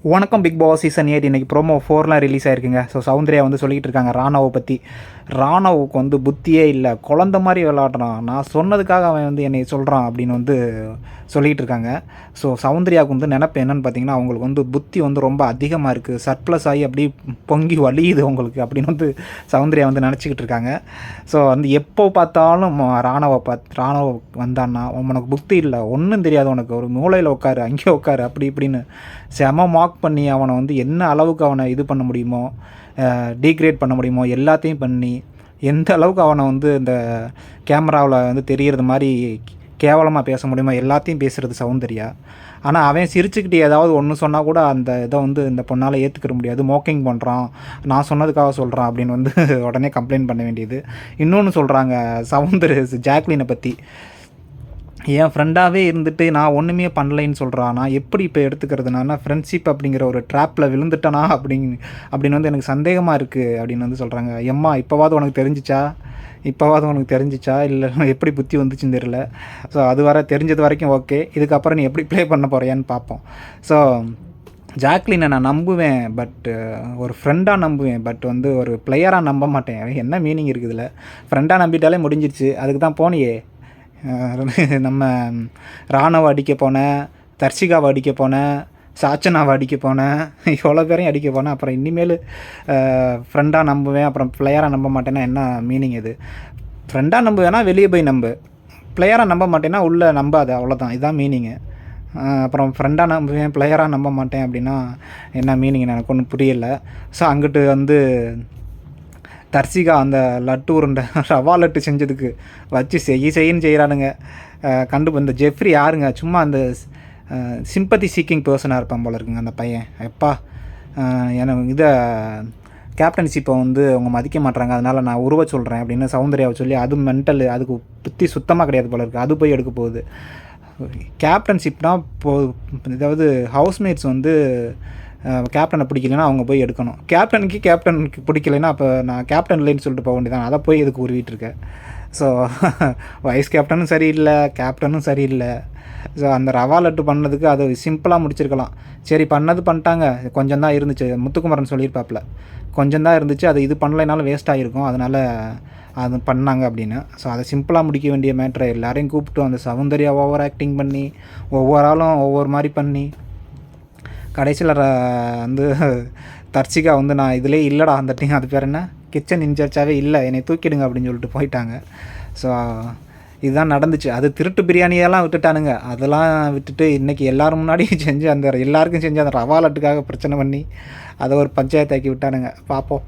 வணக்கம் big Boss season 8 இன்றைக்கி promo 4லாம் release ஆயிருக்குங்க. So Soundarya வந்து சொல்லிக்கிட்டு இருக்காங்க ராணவை பற்றி. ராணவுக்கு வந்து புத்தியே இல்லை, குழந்த மாதிரி விளாட்றான், நான் சொன்னதுக்காக அவன் வந்து என்னை சொல்கிறான் அப்படின்னு வந்து சொல்லிகிட்டு இருக்காங்க. ஸோ சௌந்தர்யாவுக்கு வந்து நினப்பு என்னென்னு பார்த்தீங்கன்னா, அவங்களுக்கு வந்து புத்தி வந்து ரொம்ப அதிகமாக இருக்குது, சர்ப்ளஸ் ஆகி அப்படி பொங்கி வலியுது அவங்களுக்கு அப்படின்னு வந்து சௌந்தர்யா வந்து நினச்சிக்கிட்டு இருக்காங்க. ஸோ வந்து எப்போ பார்த்தாலும் ராணவ வந்தான்னா, உனக்கு புத்தி இல்லை, ஒன்றும் தெரியாது, உனக்கு ஒரு மூளையில் உட்காரு, அங்கேயே உட்காரு அப்படி இப்படின்னு செம மார்க் பண்ணி அவனை வந்து என்ன அளவுக்கு அவனை இது பண்ண முடியுமோ, டீக்ரேட் பண்ண முடியுமோ எல்லாத்தையும் பண்ணி, எந்த அளவுக்கு அவனை வந்து இந்த கேமராவில் வந்து தெரிகிறது மாதிரி கேவலமாக பேச முடியுமோ எல்லாத்தையும் பேசுகிறது சௌந்தர்யா. ஆனால் அவன் சிரிச்சுக்கிட்டு ஏதாவது ஒன்று சொன்னால் கூட அந்த இதை வந்து இந்த பொண்ணால் ஏற்றுக்கிற முடியாது, மோக்கிங் பண்ணுறான், நான் சொன்னதுக்காக சொல்கிறான் அப்படின்னு வந்து உடனே கம்ப்ளைண்ட் பண்ண வேண்டியது. இன்னொன்று சொல்கிறாங்க ஜாக்லினை பற்றி, என் ஃப்ரெண்டாகவே இருந்துட்டு நான் ஒன்றுமே பண்ணலைன்னு சொல்கிறான், நான் எப்படி இப்போ எடுத்துக்கிறது, நான் ஃப்ரெண்ட்ஷிப் அப்படிங்கிற ஒரு ட்ராப்பில் விழுந்துட்டனா அப்படின்னு வந்து எனக்கு சந்தேகமாக இருக்குது அப்படின்னு வந்து சொல்கிறாங்க. எம்மா இப்போவாது உனக்கு தெரிஞ்சிச்சா இல்லை எப்படி புத்தி வந்துச்சுன்னு தெரியல. ஸோ அது வர தெரிஞ்சது வரைக்கும் ஓகே, இதுக்கப்புறம் நீ எப்படி ப்ளே பண்ண போகிறியான்னு பார்ப்போம். ஸோ ஜாக்லினை நான் நம்புவேன், பட் ஒரு ஃப்ரெண்டாக நம்புவேன், பட் வந்து ஒரு பிளேயராக நம்ப மாட்டேன். என்ன மீனிங் இருக்குது இதில்? ஃப்ரெண்டாக நம்பிட்டாலே முடிஞ்சிருச்சு, அதுக்கு தான் போனியே. நம்ம ராணவை அடிக்க போனேன், தர்ஷிகாவை அடிக்க போனேன், சாச்சனாவை அடிக்க போனேன், எவ்வளோ பேரையும் அடிக்க போனேன். அப்புறம் இனிமேல் ஃப்ரெண்டாக நம்புவேன், அப்புறம் பிளேயராக நம்ப மாட்டேன்னா என்ன மீனிங் இது? ஃப்ரெண்டாக நம்புவேன்னா வெளியே போய் நம்பு, பிளேயராக நம்ப மாட்டேன்னா உள்ளே நம்பாது, அவ்வளோதான், இதுதான் மீனிங்கு. அப்புறம் ஃப்ரெண்டாக நம்புவேன், பிளேயராக நம்ப மாட்டேன் அப்படின்னா என்ன மீனிங் எனக்கு ஒன்றும் புரியலை. ஸோ அங்கிட்டு வந்து தர்ஷிகா அந்த லட்டு உருண்டை ரவா லட்டு செஞ்சதுக்கு வச்சு செய்யின்னு செய்கிறானுங்க. இந்த ஜெஃப்ரி யாருங்க, சும்மா அந்த சிம்பத்தி சீக்கிங் பர்சனாக இருப்பான் போல இருக்குங்க அந்த பையன். எப்பா எனக்கு இதை கேப்டன்ஷிப்பை வந்து அவங்க மதிக்க மாட்டாங்க, அதனால் நான் உருவ சொல்கிறேன் அப்படின்னு சௌந்தர்யாவை சொல்லி, அது மென்டல், அதுக்கு புத்தி சுத்தமாக கிடையாது போல இருக்குது, அது போய் எடுக்க போகுது. கேப்டன்ஷிப்னால் ஏதாவது ஹவுஸ்மேட்ஸ் வந்து கேப்டனை பிடிக்கலைன்னா அவங்க போய் எடுக்கணும், கேப்டனுக்கு பிடிக்கலைன்னா அப்போ நான் கேப்டன் இல்லைன்னு சொல்லிட்டு போக வேண்டியதான், அதை போய் எதுக்கு உருவிட்டுருக்கேன். ஸோ வைஸ் கேப்டனும் சரியில்லை, கேப்டனும் சரியில்லை. ஸோ அந்த ரவா லட்டு பண்ணதுக்கு அது சிம்பிளாக முடிச்சிருக்கலாம். சரி பண்ணிட்டாங்க, கொஞ்சம் தான் இருந்துச்சு, முத்துக்குமரன் சொல்லியிருப்பாப்பில், கொஞ்சம் தான் இருந்துச்சு, அது இது பண்ணலைனாலும் வேஸ்ட் ஆகிருக்கும், அதனால் அது பண்ணாங்க அப்படின்னு. ஸோ அதை சிம்பிளாக முடிக்க வேண்டிய மேட்ரை எல்லாரையும் கூப்பிட்டு அந்த சௌந்தர்யா ஓவர் ஆக்டிங் பண்ணி ஒவ்வொரு ஆளும் ஒவ்வொரு மாதிரி பண்ணி கடைசியில் வந்து தர்ஷிகா வந்து நான் இதிலே இல்லைடா, அந்த டீம் அது பேர் என்ன கிச்சன் இன்சார்ஜாகவே இல்லை, என்னை தூக்கிடுங்க அப்படின்னு சொல்லிட்டு போயிட்டாங்க. ஸோ இதுதான் நடந்துச்சு. அது திருட்டு பிரியாணியெல்லாம் விட்டுட்டானுங்க, அதெல்லாம் விட்டுட்டு இன்றைக்கி எல்லோரும் முன்னாடியும் செஞ்சு அந்த எல்லாருக்கும் செஞ்சு அந்த ரவா லட்டுக்காக பிரச்சனை பண்ணி அதை ஒரு பஞ்சாயத்தாக்கி விட்டானுங்க. பார்ப்போம்.